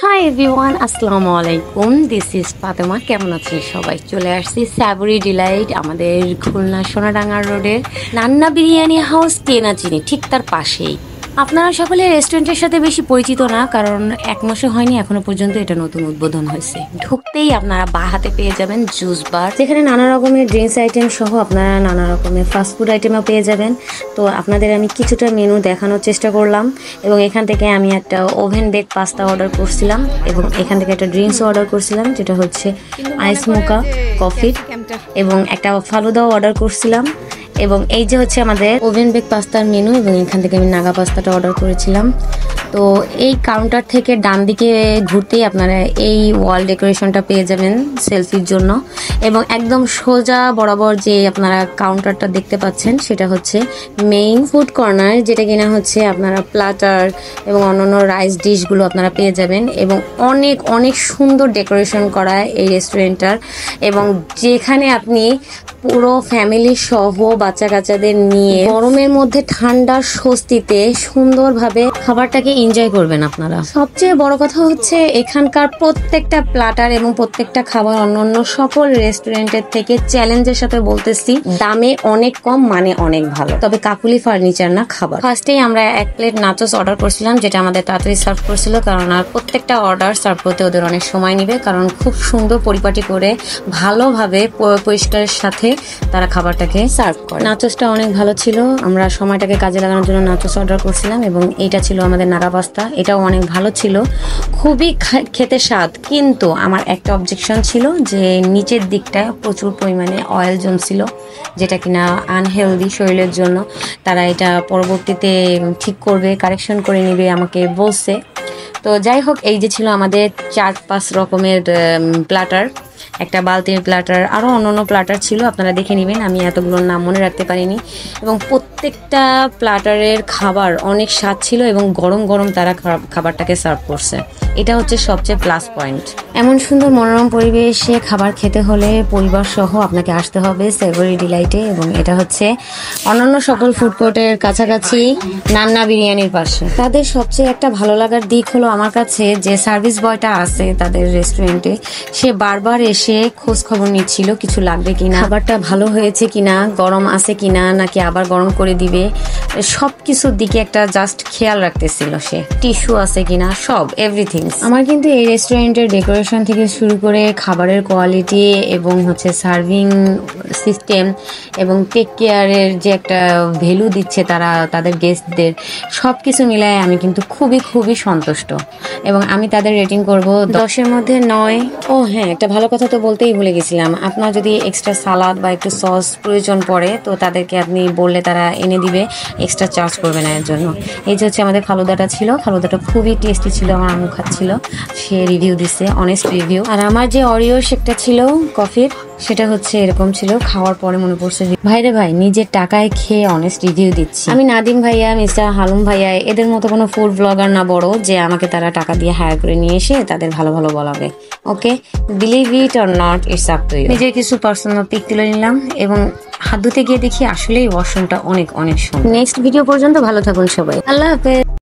Hi everyone, আসসালামু আলাইকুম। This is Fatema. কেমন আছেন সবাই? চলে আসছি সাবরি ডিলাইট, আমাদের খুলনা সোনাডাঙ্গার রোডের নান্না বিরিয়ানি হাউস, কে না চিনি, ঠিক তার পাশেই। আপনারা সকলে রেস্টুরেন্টের সাথে বেশি পরিচিত না, কারণ এক মাসে হয়নি এখনো পর্যন্ত, এটা নতুন উদ্বোধন হয়েছে। ঢুকতেই আপনারা বা হাতে পেয়ে যাবেন জুস বার, যেখানে নানা রকমের ড্রিঙ্কস আইটেম সহ আপনারা নানা রকমের ফাস্টফুড আইটেমও পেয়ে যাবেন। তো আপনাদের আমি কিছুটা মেনু দেখানোর চেষ্টা করলাম, এবং এখান থেকে আমি একটা ওভেন বেক পাস্তা অর্ডার করছিলাম, এবং এখান থেকে একটা ড্রিঙ্কসও অর্ডার করছিলাম, যেটা হচ্ছে আইস মোকা কফি, এবং একটা ফালুদাও অর্ডার করছিলাম। এবং এই যে হচ্ছে আমাদের ওভেন বেক পাস্তার মেনু, এবং এখান থেকে আমি নাগা পাস্তাটা অর্ডার করেছিলাম। তো এই কাউন্টার থেকে ডান দিকে ঘুরতেই আপনারা এই ওয়াল ডেকোরেশনটা পেয়ে যাবেন সেলফির জন্য, এবং একদম সোজা বরাবর যে আপনারা কাউন্টারটা দেখতে পাচ্ছেন সেটা হচ্ছে মেইন ফুড কর্নার, যেটা কিনা হচ্ছে আপনারা প্লাটার এবং অন্যান্য রাইস ডিশগুলো আপনারা পেয়ে যাবেন। এবং অনেক অনেক সুন্দর ডেকোরেশন করা এই রেস্টুরেন্টটার, এবং যেখানে আপনি পুরো ফ্যামিলি সহ বাচ্চা কাচ্চাদের নিয়ে গরমের মধ্যে ঠান্ডার স্বস্তিতে সুন্দরভাবে খাবারটাকে এনজয় করবেন আপনারা। সবচেয়ে বড় কথা হচ্ছে এখানকার প্রত্যেকটা প্লাটার এবং প্রত্যেকটা খাবার অন্যান্য সকল রেস্টুরেন্টের থেকে চ্যালেঞ্জের সাথে বলতেছি দামে অনেক কম, মানে অনেক ভালো। তবে কাকুলি ফার্নিচার না খাবার। ফার্স্টেই আমরা এক প্লেট নাচোস অর্ডার করছিলাম, যেটা আমাদের তাড়াতাড়ি সার্ভ করছিল, কারণ আর প্রত্যেকটা অর্ডার সার্ভ করতে ওদের অনেক সময় নেবে, কারণ খুব সুন্দর পরিপাটি করে ভালোভাবে পরিষ্কারের সাথে তারা খাবারটাকে সার্ভ করে। নাচোসটা অনেক ভালো ছিল, আমরা সময়টাকে কাজে লাগানোর জন্য নাচোস অর্ডার করছিলাম। এবং এইটা ছিল আমাদের নাগা পাস্তা, এটাও অনেক ভালো ছিল, খুবই খেতে স্বাদ। কিন্তু আমার একটা অবজেকশন ছিল যে নিচের দিকটা প্রচুর পরিমাণে অয়েল জমছিল, যেটা কিনা আনহেলদি শরীরের জন্য। তারা এটা পরবর্তীতে ঠিক করবে, কারেকশন করে নেবে আমাকে বলছে। তো যাই হোক, এই যে ছিল আমাদের 4-5 রকমের প্লাটার, একটা বালতির প্লাটার, আরও অন্যান্য প্লাটার ছিল, আপনারা দেখে নেবেন, আমি এতগুলোর নাম মনে রাখতে পারিনি। এবং প্রত্যেকটা প্লাটারের খাবার অনেক স্বাদ ছিল, এবং গরম গরম তারা খাবারটাকে সার্ভ করছে। এটা হচ্ছে সবচেয়ে প্লাস পয়েন্ট। এমন সুন্দর মনোরম পরিবেশে খাবার খেতে হলে পরিবার সহ আপনাকে আসতে হবে সাবরি ডিলাইটে, এবং এটা হচ্ছে অন্যান্য সকল ফুড কোর্টের কাছাকাছি নান্না বিরিয়ানির পাশে। তাদের সবচেয়ে একটা ভালো লাগার দিক হলো আমার কাছে যে সার্ভিস বয়টা আছে তাদের রেস্টুরেন্টে, সে বারবার এসে খোঁজ খবর নিচ্ছিল কিছু লাগবে কিনা, খাবারটা ভালো হয়েছে কিনা, গরম আছে কিনা, নাকি আবার গরম করে দিবে, সব কিছুর দিকে একটা জাস্ট খেয়াল রাখতেছিল সে, টিস্যু আছে কিনা, সব এভরিথিং। আমার কিন্তু এই রেস্টুরেন্টের ডেকোরেশন থেকে শুরু করে খাবারের কোয়ালিটি এবং হচ্ছে সার্ভিং সিস্টেম এবং টেক কেয়ারের যে একটা ভ্যালু দিচ্ছে তারা তাদের গেস্টদের, সব কিছু মিলায় আমি কিন্তু খুবই খুবই সন্তুষ্ট, এবং আমি তাদের রেটিং করব 10-এর মধ্যে 9। ও হ্যাঁ, একটা ভালো কথা তো বলতেই ভুলে গেছিলাম, আপনার যদি এক্সট্রা সালাদ বা একটু সস প্রয়োজন পড়ে তো তাদেরকে আপনি বললে তারা এনে দিবে, এক্সট্রা চার্জ করবে না এর জন্য। এই যে হচ্ছে আমাদের ফালুদাটা ছিল, ফালুদাটা খুবই টেস্টি ছিল, আমার আম্মু খাচ্ছিল, সে রিভিউ দিচ্ছে, অনেস্ট রিভিউ। আর আমার যে অরিও শেকটা ছিল কফির, সেটা হচ্ছে এরকম ছিল, খাওয়ার পরে মনে পড়ছে ভাইরে ভাই নিজের টাকায় খেয়ে অনেস্ট রিভিউ দিচ্ছি। আমি নাদিম ভাইয়া, মিস্টার হালুম ভাইয়া এদের মতো কোনো ফুড ব্লগার না বড় যে আমাকে তারা টাকা দিয়ে হায়ার করে নিয়ে এসে তাদের ভালো ভালো বলাবে। Okay, believe it or not, it's up to you. নিজের কিছু পার্সোনাল পিক তুলে নিলাম, এবং হাত ধুতে গিয়ে দেখি আসলেই ওয়াশরুমটা অনেক অনেক সুন্দর। নেক্সট ভিডিও পর্যন্ত ভালো থাকুন সবাই, আল্লাহ হাফেজ।